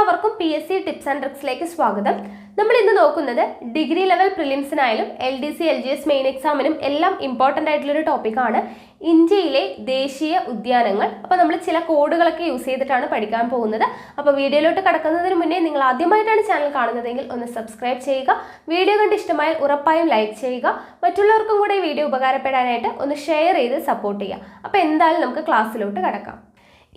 എല്ലാവർക്കും PSC tips and ട്രിക്സിലേക്ക് സ്വാഗതം. നമ്മൾ ഇന്ന് നോക്കുന്നത് ഡിഗ്രി ലെവൽ പ്രിലിംസിനായാലും LDC LGS മെയിൻ എക്സാമിനും എല്ലാം ഇമ്പോർട്ടൻ്റ് ആയിട്ടുള്ളൊരു ടോപ്പിക്കാണ് ഇന്ത്യയിലെ ദേശീയ ഉദ്യാനങ്ങൾ. അപ്പോൾ നമ്മൾ ചില കോഡുകളൊക്കെ യൂസ് ചെയ്തിട്ടാണ് പഠിക്കാൻ പോകുന്നത്. അപ്പോൾ വീഡിയോയിലോട്ട് കടക്കുന്നതിന് മുന്നേ നിങ്ങൾ ആദ്യമായിട്ടാണ് ചാനൽ കാണുന്നതെങ്കിൽ ഒന്ന് സബ്സ്ക്രൈബ് ചെയ്യുക. വീഡിയോ കണ്ട് ഇഷ്ടമായാൽ ഉറപ്പായും ലൈക്ക് ചെയ്യുക. മറ്റുള്ളവർക്കും കൂടെ ഈ വീഡിയോ ഉപകാരപ്പെടാനായിട്ട് ഒന്ന് ഷെയർ ചെയ്ത് സപ്പോർട്ട് ചെയ്യുക. അപ്പോൾ എന്തായാലും നമുക്ക് ക്ലാസ്സിലോട്ട് കടക്കാം.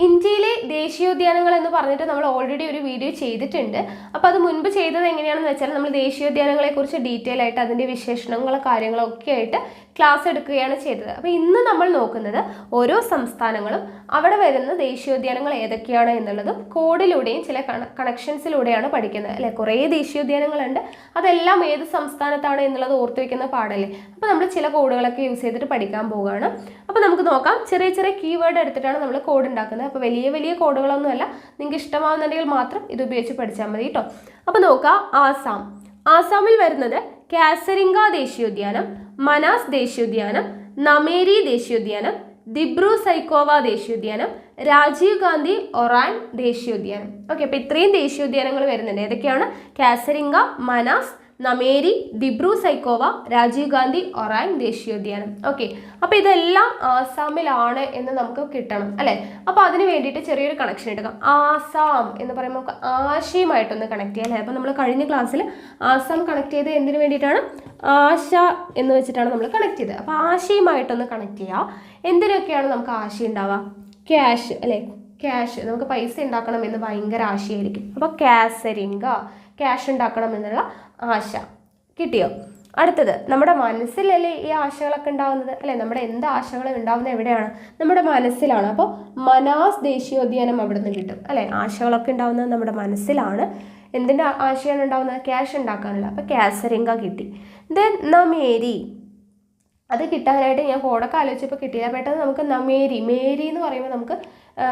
ഇന്ത്യയിലെ ദേശീയോദ്യാനങ്ങൾ എന്ന് പറഞ്ഞിട്ട് നമ്മൾ ഓൾറെഡി ഒരു വീഡിയോ ചെയ്തിട്ടുണ്ട്. അപ്പോൾ അത് മുൻപ് ചെയ്തത് എങ്ങനെയാണെന്ന് വെച്ചാൽ നമ്മൾ ദേശീയോദ്യാനങ്ങളെക്കുറിച്ച് ഡീറ്റെയിൽ ആയിട്ട് അതിൻ്റെ വിശേഷണങ്ങളും കാര്യങ്ങളൊക്കെ ആയിട്ട് ക്ലാസ് എടുക്കുകയാണ് ചെയ്തത്. അപ്പോൾ ഇന്ന് നമ്മൾ നോക്കുന്നത് ഓരോ സംസ്ഥാനങ്ങളും അവിടെ വരുന്ന ദേശീയോദ്യാനങ്ങൾ ഏതൊക്കെയാണ് എന്നുള്ളതും കോഡിലൂടെയും ചില കണക്ഷൻസിലൂടെയാണ് പഠിക്കുന്നത് അല്ലേ. കുറേ ദേശീയോദ്യാനങ്ങളുണ്ട്, അതെല്ലാം ഏത് സംസ്ഥാനത്താണ് എന്നുള്ളത് ഓർത്ത് വയ്ക്കുന്ന പാടല്ലേ. അപ്പോൾ നമ്മൾ ചില കോഡുകളൊക്കെ യൂസ് ചെയ്തിട്ട് പഠിക്കാൻ പോവുകയാണ്. അപ്പോൾ നമുക്ക് നോക്കാം. ചെറിയ ചെറിയ കീവേഡ് എടുത്തിട്ടാണ് നമ്മൾ കോഡ് ഉണ്ടാക്കുന്നത്. അപ്പോൾ വലിയ വലിയ കോഡുകളൊന്നുമല്ല, നിങ്ങൾക്ക് ഇഷ്ടമാവുന്നുണ്ടെങ്കിൽ മാത്രം ഇത് ഉപയോഗിച്ച് പഠിച്ചാൽ മതി കേട്ടോ. അപ്പോൾ നോക്കാം. ആസാമിൽ വരുന്നത് കാസരിംഗ ദേശീയോദ്യാനം, മനാസ് ദേശീയോദ്യാനം, നമേരി ദേശീയോദ്യാനം, ദിബ്രു സൈക്കോവ ദേശീയോദ്യാനം, രാജീവ് ഗാന്ധി ഒറാങ് ദേശീയോദ്യാനം. ഓക്കെ, അപ്പോൾ ഇത്രയും ദേശീയോദ്യാനങ്ങൾ വരുന്നുണ്ട്. ഏതൊക്കെയാണ്? കാസരിംഗ, മനാസ്, നമേരി, ദിബ്രു സൈക്കോവ, രാജീവ് ഗാന്ധി ഒറാങ് ദേശീയോദ്യാനം. ഓക്കെ, അപ്പോൾ ഇതെല്ലാം ആസാമിലാണ് എന്ന് നമുക്ക് കിട്ടണം അല്ലേ. അപ്പോൾ അതിന് വേണ്ടിയിട്ട് ചെറിയൊരു കണക്ഷൻ എടുക്കാം. ആസാം എന്ന് പറയുമ്പോൾ നമുക്ക് ആശയുമായിട്ടൊന്ന് കണക്ട് ചെയ്യാം അല്ലേ. അപ്പോൾ നമ്മൾ കഴിഞ്ഞ ക്ലാസ്സിൽ ആസാം കണക്ട് ചെയ്ത് എന്തിനു വേണ്ടിയിട്ടാണ്? ആശ എന്ന് വെച്ചിട്ടാണ് നമ്മൾ കണക്ട് ചെയ്തത്. അപ്പോൾ ആശയുമായിട്ടൊന്ന് കണക്ട് ചെയ്യുക. എന്തിനൊക്കെയാണ് നമുക്ക് ആശ ഉണ്ടാവുക? ക്യാഷ് അല്ലേ. ക്യാഷ്, നമുക്ക് പൈസ ഉണ്ടാക്കണം എന്ന് ഭയങ്കര ആശയായിരിക്കും. അപ്പോൾ കാസരിംഗ, ക്യാഷ് ഉണ്ടാക്കണം എന്നുള്ള ആശ കിട്ടിയോ? അടുത്തത്, നമ്മുടെ മനസ്സിലല്ലേ ഈ ആശകളൊക്കെ ഉണ്ടാവുന്നത് അല്ലേ. നമ്മുടെ എന്ത് ആശകളും ഉണ്ടാവുന്നത് എവിടെയാണ്? നമ്മുടെ മനസ്സിലാണ്. അപ്പോൾ മനാസ് ദേശീയോദ്യാനം അവിടെ നിന്ന് കിട്ടും അല്ലേ. ആശകളൊക്കെ ഉണ്ടാവുന്നത് നമ്മുടെ മനസ്സിലാണ്. എന്തിൻ്റെ ആശയാണ് ഉണ്ടാവുന്നത്? ക്യാഷ് ഉണ്ടാക്കാനുള്ള. അപ്പോൾ കാസരിംഗ കിട്ടി. ദെൻ നമേരി, അത് കിട്ടാനായിട്ട് ഞാൻ കോഡൊക്കെ ആലോചിച്ചപ്പോൾ കിട്ടിയില്ല. പെട്ടെന്ന് നമുക്ക് നമേരി, മേരി എന്ന് പറയുമ്പോൾ നമുക്ക്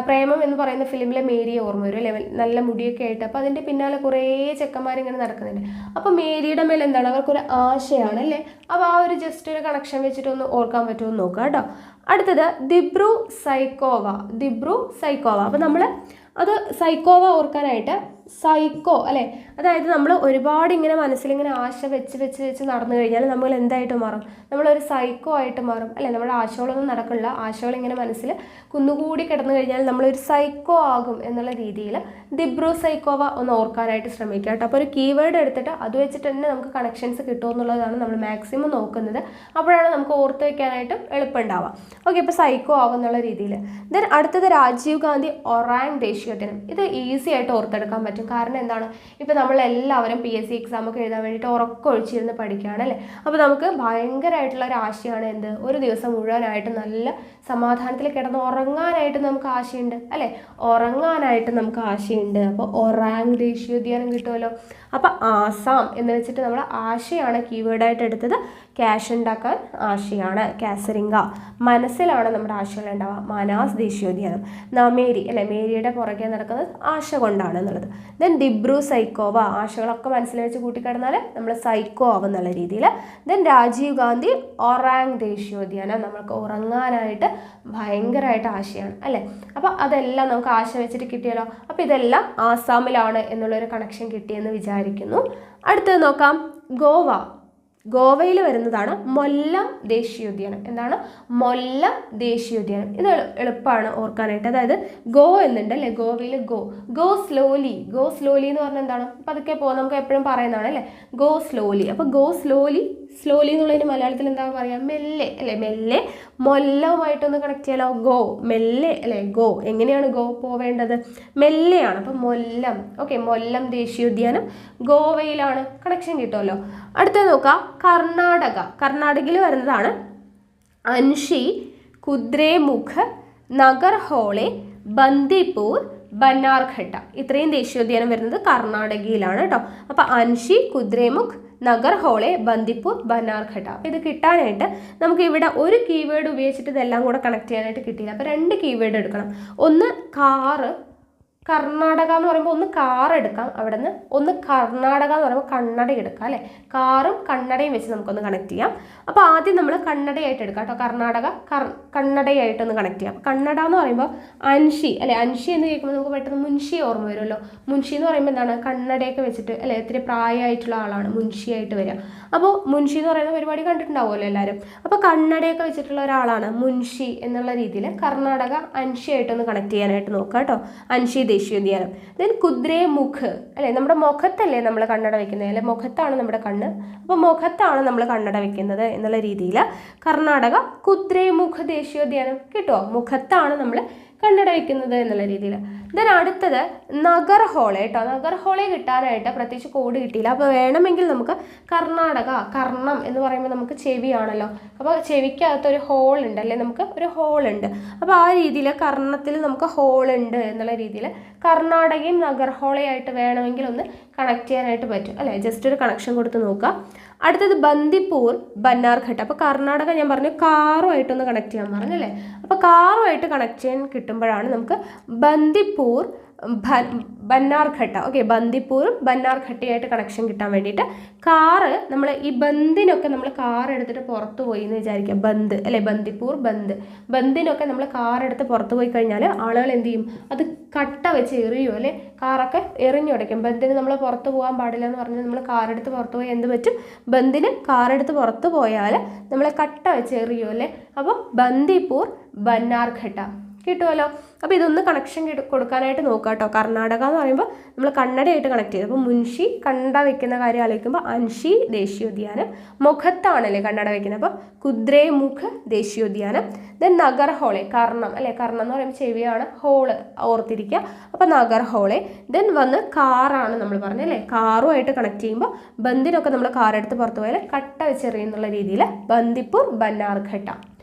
പ്രേമം എന്ന് പറയുന്ന ഫിലിമിലെ മേരിയെ ഓർമ്മ വരും അല്ലേ. നല്ല മുടിയൊക്കെ ആയിട്ട്. അപ്പോൾ അതിൻ്റെ പിന്നാലെ കുറേ ചെക്കന്മാരിങ്ങനെ നടക്കുന്നുണ്ട്. അപ്പോൾ മേരിയുടെ മേലെ എന്താണ്? അവർക്കൊരു ആശയാണ് അല്ലേ. അപ്പോൾ ആ ഒരു ജസ്റ്റ് ഒരു കണക്ഷൻ വെച്ചിട്ട് ഒന്ന് ഓർക്കാൻ പറ്റുമോ എന്ന് നോക്കാം കേട്ടോ. അടുത്തത് ദിബ്രു സൈക്കോവ. ദിബ്രു സൈക്കോവ, അപ്പോൾ നമ്മൾ അത് സൈക്കോവ ഓർക്കാനായിട്ട് സൈക്കോ അല്ലേ. അതായത് നമ്മൾ ഒരുപാട് ഇങ്ങനെ മനസ്സിലിങ്ങനെ ആശ വെച്ച് നടന്നു കഴിഞ്ഞാൽ നമ്മൾ എന്തായിട്ട് മാറും? നമ്മളൊരു സൈക്കോ ആയിട്ട് മാറും അല്ലേ. നമ്മുടെ ആശകളൊന്നും നടക്കില്ല. ആശകൾ ഇങ്ങനെ മനസ്സിൽ കുന്നുകൂടി കിടന്നു കഴിഞ്ഞാൽ നമ്മളൊരു സൈക്കോ ആകും എന്നുള്ള രീതിയിൽ ദിബ്രു സൈക്കോവ ഒന്ന് ഓർക്കാനായിട്ട് ശ്രമിക്കുക കേട്ടോ. അപ്പോൾ ഒരു കീവേഡ് എടുത്തിട്ട് അത് വെച്ചിട്ട് തന്നെ നമുക്ക് കണക്ഷൻസ് കിട്ടുമോ എന്നുള്ളതാണ് നമ്മൾ മാക്സിമം നോക്കുന്നത്. അപ്പോഴാണ് നമുക്ക് ഓർത്ത് വയ്ക്കാനായിട്ട് എളുപ്പമുണ്ടാവുക. ഓക്കെ, ഇപ്പോൾ സൈക്കോ ആകും എന്നുള്ള രീതിയിൽ. ദെൻ അടുത്തത് രാജീവ് ഗാന്ധി ഒറാങ് ദേശീയോദ്യാനം. ഇത് ഈസി ആയിട്ട് ഓർത്തെടുക്കാൻ പറ്റും. കാരണം എന്താണ്? ഇപ്പോൾ നമ്മളെല്ലാവരും PSC എക്സാം ഒക്കെ എഴുതാൻ വേണ്ടിയിട്ട് ഉറക്കൊഴിച്ചിരുന്ന് പഠിക്കുകയാണ് അല്ലേ. അപ്പോൾ നമുക്ക് ഭയങ്കരമായിട്ടുള്ള ഒരു ആശയാണ് എന്ത്? ഒരു ദിവസം മുഴുവനായിട്ട് നല്ല സമാധാനത്തിൽ കിടന്ന് ഉറങ്ങാനായിട്ട് നമുക്ക് ആശയുണ്ട് അല്ലേ. ഉറങ്ങാനായിട്ട് നമുക്ക് ആശയുണ്ട്. അപ്പോൾ ഒറാങ് ദേശീയോദ്യാനം കിട്ടുമല്ലോ. അപ്പോൾ ആസാം എന്ന് വെച്ചിട്ട് നമ്മൾ ആശയാണ് കീവേഡായിട്ട് എടുത്തത്. ക്യാഷ് ഉണ്ടാക്കാൻ ആശയാണ് കാസരിംഗ. മനസ്സിലാണ് നമ്മുടെ ആശകൾ ഉണ്ടാവുക. മനാസ് ദേശീയോദ്യാനം. നമേരി അല്ലെ, മേരിയുടെ പുറകെ നടക്കുന്നത് ആശ കൊണ്ടാണ് എന്നുള്ളത്. ദെൻ ദിബ്രു സൈക്കോവ, ആശകളൊക്കെ മനസ്സിൽ വെച്ച് കൂട്ടിക്കിടന്നാൽ നമ്മൾ സൈക്കോ ആവും എന്നുള്ള രീതിയിൽ. ദെൻ രാജീവ് ഗാന്ധി ഒറാങ് ദേശീയോദ്യാനം, നമ്മൾക്ക് ഉറങ്ങാനായിട്ട് ഭയങ്കരമായിട്ട് ആശയാണ് അല്ലേ. അപ്പോൾ അതെല്ലാം നമുക്ക് ആശ വെച്ചിട്ട് കിട്ടിയല്ലോ. അപ്പോൾ ഇതെല്ലാം ആസാമിലാണ് എന്നുള്ളൊരു കണക്ഷൻ കിട്ടിയെന്ന് വിചാരിക്കുന്നു. അടുത്തത് നോക്കാം. ഗോവയിൽ വരുന്നതാണ് മൊല്ലം ദേശീയോദ്യാനം. എന്താണ്? മൊല്ലം ദേശീയോദ്യാനം. ഇത് എളുപ്പമാണ് ഓർക്കാനായിട്ട്. അതായത് ഗോ എന്നുണ്ട് അല്ലേ. ഗോവയിൽ ഗോ സ്ലോലി. ഗോ സ്ലോലി എന്ന് പറഞ്ഞാൽ എന്താണ്? പതുക്കെ പോകും, നമുക്ക് എപ്പോഴും പറയുന്നതാണ് അല്ലേ. Go slowly. അപ്പോൾ ഗോ സ്ലോലി എന്നുള്ളതിന് മലയാളത്തിൽ എന്താ പറയുക? മെല്ലെ അല്ലേ. മെല്ലെ മൊല്ലവുമായിട്ടൊന്ന് കണക്ട് ചെയ്യാലോ. ഗോ, മെല്ലെ അല്ലേ. ഗോ, എങ്ങനെയാണ് ഗോ പോവേണ്ടത്? മെല്ലെയാണ്. അപ്പം മൊല്ലം. ഓക്കെ, മൊല്ലം ദേശീയോദ്യാനം ഗോവയിലാണ്. കണക്ഷൻ കിട്ടുമല്ലോ. അടുത്തത് നോക്കാം. കർണാടകയിൽ വരുന്നതാണ് അൻഷി, കുദ്രേമുഖ്, നഗർഹോളെ, ബന്ദിപ്പൂർ, ബന്നാർഘട്ട. ഇത്രയും ദേശീയോദ്യാനം വരുന്നത് കർണാടകയിലാണ് കേട്ടോ. അപ്പോൾ അൻഷി, കുദ്രേമുഖ്, നഗർഹോളെ, ബന്ദിപ്പൂർ, ബന്നാർഘട്ട. അപ്പോൾ ഇത് കിട്ടാനായിട്ട് നമുക്ക് ഇവിടെ ഒരു കീവേഡ് ഉപയോഗിച്ചിട്ട് ഇതെല്ലാം കൂടെ കണക്ട് ചെയ്യാനായിട്ട് കിട്ടിയില്ല. അപ്പോൾ രണ്ട് കീവേഡ് എടുക്കണം. ഒന്ന് കാറ്, കർണാടക എന്ന് പറയുമ്പോൾ ഒന്ന് കാർ എടുക്കാം അവിടെ നിന്ന്, ഒന്ന് കർണാടക എന്ന് പറയുമ്പോൾ കണ്ണട എടുക്കാം അല്ലേ. കാറും കണ്ണടയും വെച്ച് നമുക്കൊന്ന് കണക്ട് ചെയ്യാം. അപ്പോൾ ആദ്യം നമ്മൾ കണ്ണടയായിട്ട് എടുക്കാം കേട്ടോ. കർണാടക കണ്ണടയായിട്ടൊന്ന് കണക്ട് ചെയ്യാം. കണ്ണട എന്ന് പറയുമ്പോൾ അൻഷി അല്ലെ. അൻഷി എന്ന് കേൾക്കുമ്പോൾ നമുക്ക് പെട്ടെന്ന് മുൻഷി ഓർമ്മ വരുമല്ലോ. മുൻഷി എന്ന് പറയുമ്പോൾ എന്താണ്, കണ്ണടയൊക്കെ വെച്ചിട്ട് അല്ലെ, ഇത്തിരി പ്രായമായിട്ടുള്ള ആളാണ് മുൻഷിയായിട്ട് വരിക. അപ്പോൾ മുൻഷി എന്ന് പറയുന്ന പരിപാടി കണ്ടിട്ടുണ്ടാവുമല്ലോ എല്ലാവരും. അപ്പോൾ കണ്ണടയൊക്കെ വെച്ചിട്ടുള്ള ഒരാളാണ് മുൻഷി എന്നുള്ള രീതിയിൽ കർണാടക അൻഷിയായിട്ടൊന്ന് കണക്ട് ചെയ്യാനായിട്ട് നോക്കുക കേട്ടോ. അൻഷി ദേശീയോദ്യാനം. ദെൻ കുദ്രേമുഖ് അല്ലെ, നമ്മുടെ മുഖത്തല്ലേ നമ്മൾ കണ്ണട വെക്കുന്നത് അല്ലെ, മുഖത്താണ് നമ്മുടെ കണ്ണ്. അപ്പോൾ മുഖത്താണ് നമ്മൾ കണ്ണട വെക്കുന്നത് എന്നുള്ള രീതിയിൽ കർണാടക കുദ്രേമുഖ് ദേശീയോദ്യാനം കിട്ടുമോ, മുഖത്താണ് നമ്മൾ കണ്ണട വയ്ക്കുന്നത് എന്നുള്ള രീതിയിൽ. ദെൻ അടുത്തത് നഗർഹോള കേട്ടോ. നഗർഹോളെ കിട്ടാനായിട്ട് പ്രത്യേകിച്ച് കോഡ് കിട്ടിയില്ല. അപ്പോൾ വേണമെങ്കിൽ നമുക്ക് കർണാടക, കർണം എന്ന് പറയുമ്പോൾ നമുക്ക് ചെവിയാണല്ലോ, അപ്പോൾ ചെവിക്കകത്തൊരു ഹോൾ ഉണ്ട് അല്ലേ, നമുക്ക് ഒരു ഹോൾ ഉണ്ട്. അപ്പോൾ ആ രീതിയിൽ കർണത്തിൽ നമുക്ക് ഹോൾ ഉണ്ട് എന്നുള്ള രീതിയിൽ കർണാടകയും നഗർഹോളയായിട്ട് വേണമെങ്കിൽ ഒന്ന് കണക്ട് ചെയ്യാനായിട്ട് പറ്റും അല്ലേ. ജസ്റ്റ് ഒരു കണക്ഷൻ കൊടുത്ത് നോക്കുക. അടുത്തത് ബന്ദിപ്പൂർ ബന്നാർഘട്ട. അപ്പോൾ കർണാടക ഞാൻ പറഞ്ഞു കാറുമായിട്ടൊന്ന് കണക്ട് ചെയ്യാൻ പറഞ്ഞല്ലേ. അപ്പോൾ കാറുമായിട്ട് കണക്ട് ചെയ്യാൻ കിട്ടുമ്പോഴാണ് നമുക്ക് ബന്ദിപ്പൂർ ബന്നാർഘട്ട. ഓക്കെ, ബന്ദിപ്പൂറും ബന്നാർഘട്ടയായിട്ട് കണക്ഷൻ കിട്ടാൻ വേണ്ടിയിട്ട് കാറ് നമ്മൾ ഈ ബന്ദിനൊക്കെ നമ്മൾ കാർ എടുത്തിട്ട് പുറത്ത് പോയി എന്ന് വിചാരിക്കുക. ബന്ദ് അല്ലെ, ബന്ദിപ്പൂർ ബന്ദിനൊക്കെ നമ്മൾ കാർ എടുത്ത് പുറത്ത് പോയി കഴിഞ്ഞാൽ ആളുകൾ എന്ത് ചെയ്യും, അത് കട്ട വെച്ച് എറിയും അല്ലെ, കാറൊക്കെ എറിഞ്ഞുടയ്ക്കും. ബന്ദിന് നമ്മൾ പുറത്ത് പോകാൻ പാടില്ല എന്ന് പറഞ്ഞാൽ നമ്മൾ കാറെടുത്ത് പുറത്ത് പോയി എന്ത് പറ്റും, ബന്ദിന് കാറെടുത്ത് പുറത്ത് പോയാൽ നമ്മളെ കട്ട വെച്ച് എറിയും അല്ലേ. അപ്പോൾ ബന്ദിപ്പൂർ ബന്നാർഘട്ട കിട്ടുമല്ലോ. അപ്പോൾ ഇതൊന്ന് കണക്ഷൻ കൊടുക്കാനായിട്ട് നോക്കുക കേട്ടോ. കർണാടക എന്ന് പറയുമ്പോൾ നമ്മൾ കണ്ണടയായിട്ട് കണക്ട് ചെയ്ത്, അപ്പോൾ മുൻഷി കണ്ണട വെക്കുന്ന കാര്യം ആലോചിക്കുമ്പോൾ അൻഷി ദേശീയോദ്യാനം, മുഖത്താണല്ലേ കണ്ണട വെക്കുന്നത്, അപ്പോൾ കുദ്രേമുഖ് ദേശീയോദ്യാനം. ദെൻ നഗർഹോളെ കർണം അല്ലേ, കർണം എന്ന് പറയുമ്പോൾ ചെവിയാണ്, ഹോള് ഓർത്തിരിക്കുക. അപ്പോൾ നഗർഹോളെ. ദെൻ വന്ന് കാറാണ് നമ്മൾ പറഞ്ഞല്ലേ, കാറുമായിട്ട് കണക്ട് ചെയ്യുമ്പോൾ ബന്ദിനൊക്കെ നമ്മൾ കാറെടുത്ത് പുറത്ത് പോയാൽ കട്ട വെച്ചെറിയുന്നുള്ള രീതിയിൽ ബന്ദിപ്പൂർ ബന്നാർഘട്ട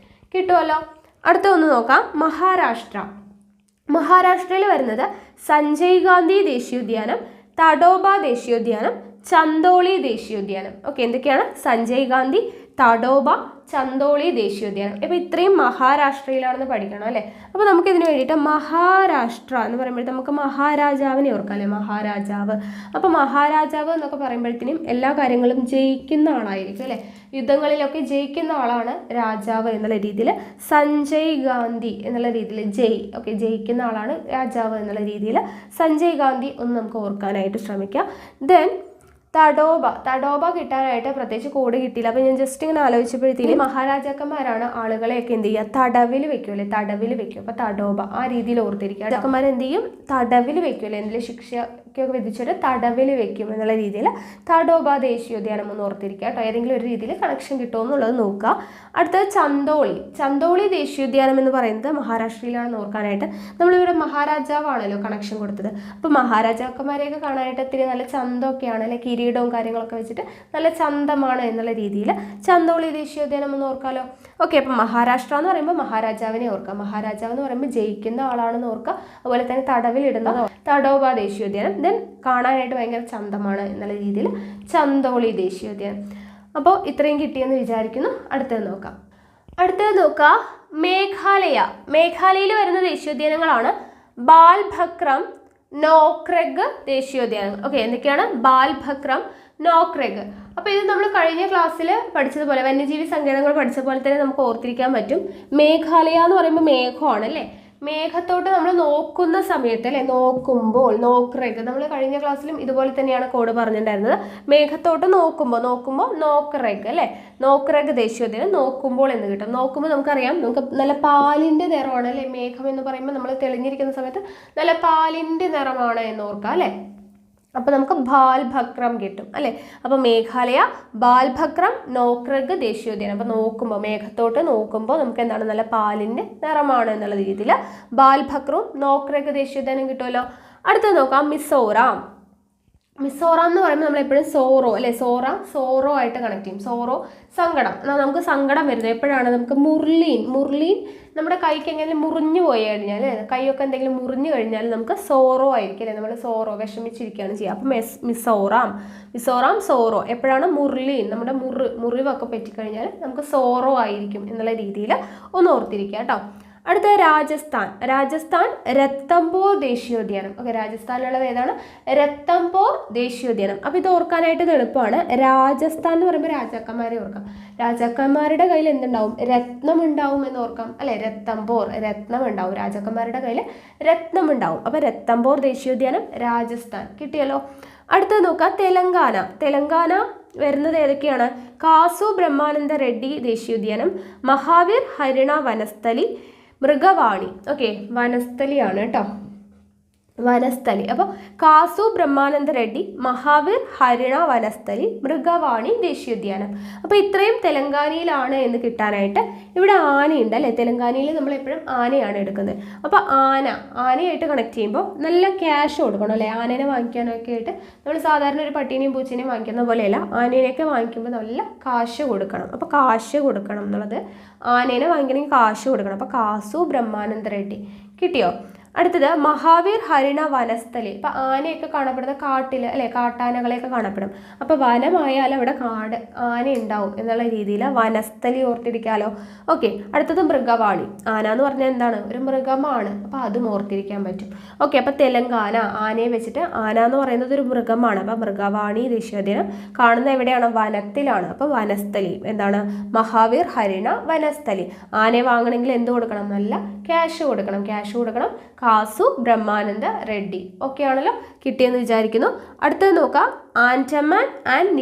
കിട്ടുമല്ലോ. അടുത്ത ഒന്ന് നോക്കാം, മഹാരാഷ്ട്ര. മഹാരാഷ്ട്രയിൽ വരുന്നത് സഞ്ജയ് ഗാന്ധി ദേശീയോദ്യാനം, തഡോബ ദേശീയോദ്യാനം, ചന്ദോളി ദേശീയോദ്യാനം. ഓക്കെ, എന്തൊക്കെയാണ്, സഞ്ജയ് ഗാന്ധി, തഡോബ, ചന്ദോളി ദേശീയോദ്യാനം. ഇപ്പോൾ ഇത്രയും മഹാരാഷ്ട്രയിലാണെന്ന് പഠിക്കണം അല്ലേ. അപ്പോൾ നമുക്ക് ഇതിന് വേണ്ടിയിട്ട് മഹാരാഷ്ട്ര എന്ന് പറയുമ്പോഴത്തേക്കും നമുക്ക് മഹാരാജാവിനെ ഓർക്കാം അല്ലേ, മഹാരാജാവ്. അപ്പോൾ മഹാരാജാവ് എന്നൊക്കെ പറയുമ്പോഴത്തേനും എല്ലാ കാര്യങ്ങളും ജയിക്കുന്ന ആളായിരിക്കും അല്ലേ, യുദ്ധങ്ങളിലൊക്കെ ജയിക്കുന്ന ആളാണ് രാജാവ് എന്നുള്ള രീതിയിൽ. സഞ്ജയ് ഗാന്ധി എന്നുള്ള രീതിയിൽ ഓക്കെ, ജയിക്കുന്ന ആളാണ് രാജാവ് എന്നുള്ള രീതിയിൽ സഞ്ജയ് ഗാന്ധി ഒന്ന് നമുക്ക് ഓർക്കാനായിട്ട് ശ്രമിക്കാം. ദെൻ തഡോബ കിട്ടാനായിട്ട് പ്രത്യേകിച്ച് കോഡ് കിട്ടിയില്ല. അപ്പോൾ ഞാൻ ജസ്റ്റ് ഇങ്ങനെ ആലോചിച്ചപ്പോഴത്തേക്കും മഹാരാജാക്കന്മാരാണ് ആളുകളെയൊക്കെ എന്ത് ചെയ്യുക, തടവിൽ വെക്കും അല്ലേ, തടവിൽ വെക്കും. അപ്പോൾ തഡോബ ആ രീതിയിൽ ഓർത്തിരിക്കുക. രാജാക്കന്മാർ എന്ത് ചെയ്യും, തടവിൽ വെക്കും അല്ലേ, എന്തെങ്കിലും ശിക്ഷയൊക്കെ വിധിച്ചിട്ട് തടവിൽ വെക്കും എന്നുള്ള രീതിയിൽ തഡോബ ദേശീയോദ്യാനം ഒന്ന് ഓർത്തിരിക്കുക കേട്ടോ. ഏതെങ്കിലും ഒരു രീതിയിൽ കണക്ഷൻ കിട്ടുമോ എന്നുള്ളത് നോക്കുക. അടുത്തത് ചന്ദോളി ദേശീയോദ്യാനം എന്ന് പറയുന്നത് മഹാരാഷ്ട്രയിലാണെന്ന് ഓർക്കാനായിട്ട് നമ്മളിവിടെ മഹാരാജാവാണല്ലോ കണക്ഷൻ കൊടുത്തത്. അപ്പോൾ മഹാരാജാക്കന്മാരെയൊക്കെ കാണാനായിട്ട് ഇത്തിരി നല്ല ചന്തമൊക്കെയാണ് അല്ലെ, കിരീടവും കാര്യങ്ങളൊക്കെ വെച്ചിട്ട് നല്ല ചന്തമാണ് എന്നുള്ള രീതിയിൽ ചന്ദോളി ദേശീയോദ്യാനം എന്ന് ഓർക്കാമല്ലോ. ഓക്കെ, അപ്പം മഹാരാഷ്ട്ര എന്ന് പറയുമ്പോൾ മഹാരാജാവിനെ ഓർക്കാം, മഹാരാജാവ് എന്ന് പറയുമ്പോൾ ജയിക്കുന്ന ആളാണെന്ന് ഓർക്കുക. അതുപോലെ തന്നെ തടവിലിടുന്നതോ തഡോബ ദേശീയോദ്യാനം. ദെൻ കാണാനായിട്ട് ഭയങ്കര ചന്തമാണ് എന്നുള്ള രീതിയിൽ ചന്ദോളി ദേശീയോദ്യാനം. അപ്പോൾ ഇത്രയും കിട്ടിയെന്ന് വിചാരിക്കുന്നു. അടുത്തത് നോക്കാം. മേഘാലയയിൽ വരുന്ന ദേശീയോദ്യാനങ്ങളാണ് ബാൽഭക്രം, നോക്രെഗ് ദേശീയോദ്യാനങ്ങൾ. ഓക്കെ, എന്തൊക്കെയാണ് ബാൽഭക്രം, നോക്രെഗ്. അപ്പോൾ ഇത് നമ്മൾ കഴിഞ്ഞ ക്ലാസ്സിൽ പഠിച്ചതുപോലെ വന്യജീവി സങ്കേതങ്ങൾ പഠിച്ച പോലെ തന്നെ നമുക്ക് ഓർത്തിരിക്കാൻ പറ്റും. മേഘാലയ എന്ന് പറയുമ്പോൾ മേഘമാണ് അല്ലേ, മേഘത്തോട്ട് നമ്മൾ നോക്കുന്ന സമയത്ത് അല്ലേ, നോക്കുമ്പോൾ നോക്രെഗ്. നമ്മൾ കഴിഞ്ഞ ക്ലാസ്സിലും ഇതുപോലെ തന്നെയാണ് കോഡ് പറഞ്ഞിട്ടുണ്ടായിരുന്നത്. മേഘത്തോട്ട് നോക്കുമ്പോൾ നോക്രെഗ് അല്ലേ, നോക്രെഗ് ദേശീയോദ്യാനം. നോക്കുമ്പോൾ എന്ന് കിട്ടും. നോക്കുമ്പോൾ നമുക്കറിയാം, നമുക്ക് നല്ല പാലിൻ്റെ നിറമാണ് അല്ലേ, മേഘം എന്ന് പറയുമ്പോൾ നമ്മൾ തെളിഞ്ഞിരിക്കുന്ന സമയത്ത് നല്ല പാലിൻ്റെ നിറമാണ് എന്ന് ഓർക്കാം അല്ലേ. അപ്പോൾ നമുക്ക് ബാൽഭക്രം കിട്ടും അല്ലേ. അപ്പോൾ മേഘാലയ, ബാൽഭക്രം, നോക്രെഗ് ദേശീയോദ്യാനം. അപ്പോൾ നോക്കുമ്പോൾ മേഘത്തോട്ട് നോക്കുമ്പോൾ നമുക്ക് എന്താണ്, നല്ല പാലിൻ്റെ നിറമാണ് എന്നുള്ള രീതിയിൽ ബാൽഭക്രവും നോക്രെഗ് ദേശീയോദ്യാനം കിട്ടുമല്ലോ. അടുത്തത് നോക്കാം, മിസോറാം എന്ന് പറയുമ്പോൾ നമ്മളെപ്പോഴും സോറോ അല്ലേ, സോറോ ആയിട്ട് കണക്ട് ചെയ്യും. സോറോ സങ്കടം. എന്നാൽ നമുക്ക് സങ്കടം വരുന്നത് എപ്പോഴാണ്, നമുക്ക് മുർലീൻ നമ്മുടെ കൈക്ക് എങ്ങനെയും മുറിഞ്ഞു പോയി കഴിഞ്ഞാൽ, കൈയൊക്കെ എന്തെങ്കിലും മുറിഞ്ഞു കഴിഞ്ഞാൽ നമുക്ക് സോറോ ആയിരിക്കും അല്ലേ, നമ്മൾ സോറോ വിഷമിച്ചിരിക്കുകയാണ് ചെയ്യുക. അപ്പം മിസോറാം സോറോ. എപ്പോഴാണ് മുർലീൻ, നമ്മുടെ മുറിവൊക്കെ പറ്റിക്കഴിഞ്ഞാൽ നമുക്ക് സോറോ ആയിരിക്കും എന്നുള്ള രീതിയിൽ ഒന്ന് ഓർത്തിരിക്കുക കേട്ടോ. അടുത്ത രാജസ്ഥാൻ രത്തംബോർ ദേശീയോദ്യാനം. ഓക്കെ, രാജസ്ഥാനിലുള്ളത് ഏതാണ്? രത്തംബോർ ദേശീയോദ്യാനം. അപ്പോൾ ഇത് ഓർക്കാനായിട്ട് ഇത് എളുപ്പമാണ്. രാജസ്ഥാൻ എന്ന് പറയുമ്പോൾ രാജാക്കന്മാരെ ഓർക്കാം. രാജാക്കന്മാരുടെ കയ്യിൽ എന്തുണ്ടാവും? രത്നം ഉണ്ടാവും എന്ന് ഓർക്കാം അല്ലെ. രത്തംബോർ, രത്നം ഉണ്ടാവും. രാജാക്കന്മാരുടെ കയ്യിൽ രത്നം ഉണ്ടാവും. അപ്പോൾ രത്തംബോർ ദേശീയോദ്യാനം രാജസ്ഥാൻ കിട്ടിയല്ലോ. അടുത്തത് നോക്കാം, തെലങ്കാന വരുന്നത് ഏതൊക്കെയാണ്? കാസു ബ്രഹ്മാനന്ദ റെഡ്ഡി ദേശീയോദ്യാനം, മഹാവീർ ഹരിണ വനസ്ഥലി, മൃഗവാണി. ഓക്കെ, വനസ്ഥലിയാണ് കേട്ടോ, വനസ്ഥലി. അപ്പോൾ കാസു ബ്രഹ്മാനന്ദ റെഡ്ഡി, മഹാവീർ ഹരിണ വനസ്ഥലി, മൃഗവാണി ദേശീയോദ്യാനം. അപ്പോൾ ഇത്രയും തെലങ്കാനയിലാണ് എന്ന് കിട്ടാനായിട്ട് ഇവിടെ ആനയുണ്ട് അല്ലേ. തെലങ്കാനയിൽ നമ്മൾ എപ്പോഴും ആനയാണ് എടുക്കുന്നത്. അപ്പോൾ ആനയായിട്ട് കണക്ട് ചെയ്യുമ്പോൾ നല്ല ക്യാഷ് കൊടുക്കണം അല്ലേ. ആനേനെ വാങ്ങിക്കാനൊക്കെ ആയിട്ട് നമ്മൾ സാധാരണ ഒരു പട്ടീനെയും പൂച്ചേനെയും വാങ്ങിക്കുന്ന പോലെയല്ല, ആനേനെയൊക്കെ വാങ്ങിക്കുമ്പോൾ നല്ല കാശ് കൊടുക്കണം. അപ്പോൾ കാശ് കൊടുക്കണം എന്നുള്ളത്, ആനേനെ വാങ്ങിക്കണമെങ്കിൽ കാശ് കൊടുക്കണം. അപ്പോൾ കാസു ബ്രഹ്മാനന്ദ റെഡ്ഡി കിട്ടിയോ. അടുത്തത് മഹാവീർ ഹരിണ വനസ്ഥലി. ഇപ്പം ആനയൊക്കെ കാണപ്പെടുന്ന കാട്ടിൽ അല്ലെ, കാട്ടാനകളെയൊക്കെ കാണപ്പെടും. അപ്പോൾ വനമായാലും അവിടെ ആന ഉണ്ടാവും എന്നുള്ള രീതിയിൽ വനസ്ഥലി ഓർത്തിരിക്കാമല്ലോ. ഓക്കെ, അടുത്തത് മൃഗവാണി. ആന എന്ന് പറഞ്ഞാൽ എന്താണ്? ഒരു മൃഗമാണ്. അപ്പോൾ അതും ഓർത്തിരിക്കാൻ പറ്റും. ഓക്കെ, അപ്പോൾ തെലങ്കാന ആനയെ വെച്ചിട്ട്, ആന എന്ന് പറയുന്നത് ഒരു മൃഗമാണ്. അപ്പോൾ മൃഗവാണി ദേശീയോദ്യാനം കാണുന്ന എവിടെയാണ്? വനത്തിലാണ്. അപ്പോൾ വനസ്ഥലി എന്താണ്? മഹാവീർ ഹരിണ വനസ്ഥലി. ആനയെ വാങ്ങണമെങ്കിൽ എന്ത് കൊടുക്കണം? നല്ല ക്യാഷ് കൊടുക്കണം. കാസു ബ്രഹ്മാനന്ദ റെഡ്ഡി. ഓക്കെ ആണല്ലോ, കിട്ടിയെന്ന് വിചാരിക്കുന്നു. അടുത്തത് നോക്കാം, ആൻഡമാൻ ആൻഡ്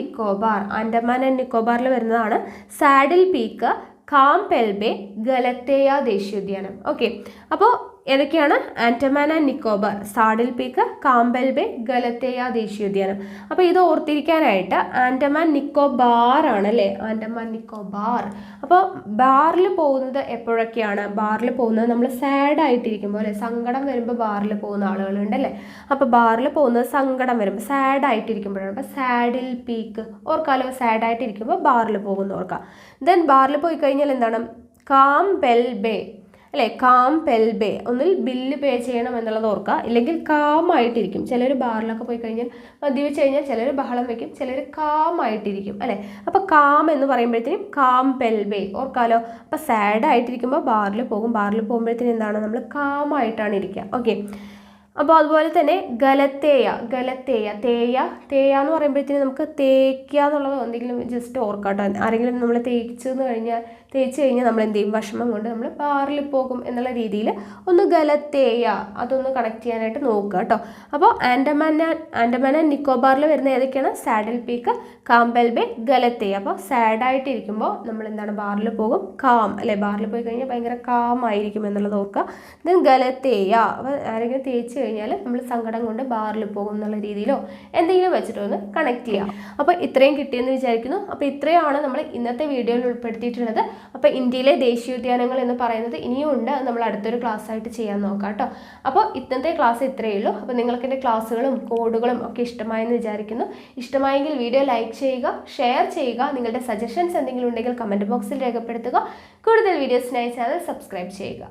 നിക്കോബാറിൽ വരുന്നതാണ് സാഡിൽ പീക്ക്, കാംപെൽബെ, ഗലത്തേയ ദേശീയോദ്യാനം. ഓക്കെ, അപ്പോൾ ഏതൊക്കെയാണ്? Andaman and Nicobar, saddle peak, Campbell Bay, Galathea ദേശീയോദ്യാനം. അപ്പോൾ ഇത് ഓർത്തിരിക്കാനായിട്ട് ആൻഡമാൻ നിക്കോബാർ ആണ് അല്ലേ, ആൻഡമാൻ നിക്കോബാർ. അപ്പോൾ ബാറിൽ പോകുന്നത് എപ്പോഴൊക്കെയാണ്? ബാറിൽ പോകുന്നത് നമ്മൾ സാഡ് ആയിട്ടിരിക്കുമ്പോൾ അല്ലെ, സങ്കടം വരുമ്പോൾ ബാറിൽ പോകുന്ന ആളുകളുണ്ടല്ലേ. അപ്പോൾ ബാറിൽ പോകുന്നത് സങ്കടം വരുമ്പോൾ, സാഡ് ആയിട്ടിരിക്കുമ്പോഴാണ്. അപ്പോൾ സാഡിൽ പീക്ക് ഓർക്കാലോ, സാഡ് ആയിട്ടിരിക്കുമ്പോൾ ബാറിൽ പോകുന്ന ഓർക്കാം. ദെൻ ബാറിൽ പോയി കഴിഞ്ഞാൽ എന്താണ്? കാംപെൽബെ അല്ലേ, കാംപെൽബെ. ഒന്നിൽ ബില്ല് പേ ചെയ്യണം എന്നുള്ളത് ഓർക്കുക, ഇല്ലെങ്കിൽ കാമായിട്ടിരിക്കും. ചിലർ ബാറിലൊക്കെ പോയി കഴിഞ്ഞാൽ മദ്യപിച്ച് കഴിഞ്ഞാൽ ചിലർ ബഹളം വയ്ക്കും, ചിലർ കാമായിട്ടിരിക്കും അല്ലേ. അപ്പോൾ കാം എന്ന് പറയുമ്പോഴത്തേനും കാംപെൽബെ ഓർക്കാലോ. അപ്പോൾ സാഡ് ആയിട്ടിരിക്കുമ്പോൾ ബാറിൽ പോകുമ്പോഴത്തേനും എന്താണ്? നമ്മൾ കാമായിട്ടാണ് ഇരിക്കുക. ഓക്കെ, അപ്പോൾ അതുപോലെ തന്നെ ഗലത്തേയ എന്ന് പറയുമ്പോഴത്തേനും നമുക്ക് തേക്കുക എന്നുള്ളത് എന്തെങ്കിലും ജസ്റ്റ് ഓർക്കാട്ടോ. ആരെങ്കിലും നമ്മൾ തേച്ച് കഴിഞ്ഞാൽ നമ്മൾ എന്ത് ചെയ്യും? വിഷമം കൊണ്ട് നമ്മൾ ബാറിൽ പോകും എന്നുള്ള രീതിയിൽ ഒന്ന് ഗലത്തേയ അതൊന്ന് കണക്ട് ചെയ്യാനായിട്ട് നോക്കുക കേട്ടോ. അപ്പോൾ ആൻഡമാൻ ആൻഡ് നിക്കോബാറിൽ വരുന്ന ഏതൊക്കെയാണ്? Saddle peak, Campbell Bay, Galathea. അപ്പോൾ സാഡായിട്ടിരിക്കുമ്പോൾ നമ്മൾ എന്താണ്? ബാറിൽ പോകും, കാം അല്ലേ. ബാറിൽ പോയി കഴിഞ്ഞാൽ ഭയങ്കര കാം ആയിരിക്കും എന്നുള്ളത് ഓർക്കുക. ദെൻ ഗലത്തേയ, അപ്പോൾ ആരെങ്കിലും തേച്ച് കഴിഞ്ഞാൽ നമ്മൾ സങ്കടം കൊണ്ട് ബാറിൽ പോകും എന്നുള്ള രീതിയിലോ എന്തെങ്കിലും വെച്ചിട്ടോ ഒന്ന് കണക്ട് ചെയ്യാം. അപ്പോൾ ഇത്രയും കിട്ടിയെന്ന് വിചാരിക്കുന്നു. അപ്പോൾ ഇത്രയാണ് നമ്മൾ ഇന്നത്തെ വീഡിയോയിൽ ഉൾപ്പെടുത്തിയിട്ടുള്ളത്. അപ്പോൾ ഇന്ത്യയിലെ ദേശീയോദ്യാനങ്ങൾ എന്ന് പറയുന്നത് ഇനിയും ഉണ്ട്, നമ്മൾ അടുത്തൊരു ക്ലാസ് ആയിട്ട് ചെയ്യാൻ നോക്കാം കേട്ടോ. അപ്പോൾ ഇന്നത്തെ ക്ലാസ് ഇത്രയേ ഉള്ളൂ. അപ്പോൾ നിങ്ങൾക്ക് എൻ്റെ ക്ലാസ്സുകളും കോഡുകളും ഒക്കെ ഇഷ്ടമായെന്ന് വിചാരിക്കുന്നു. ഇഷ്ടമായെങ്കിൽ വീഡിയോ ലൈക്ക് ചെയ്യുക, ഷെയർ ചെയ്യുക. നിങ്ങളുടെ സജഷൻസ് എന്തെങ്കിലും ഉണ്ടെങ്കിൽ കമൻറ്റ് ബോക്സിൽ രേഖപ്പെടുത്തുക. കൂടുതൽ വീഡിയോസിനായി ചാനൽ സബ്സ്ക്രൈബ് ചെയ്യുക.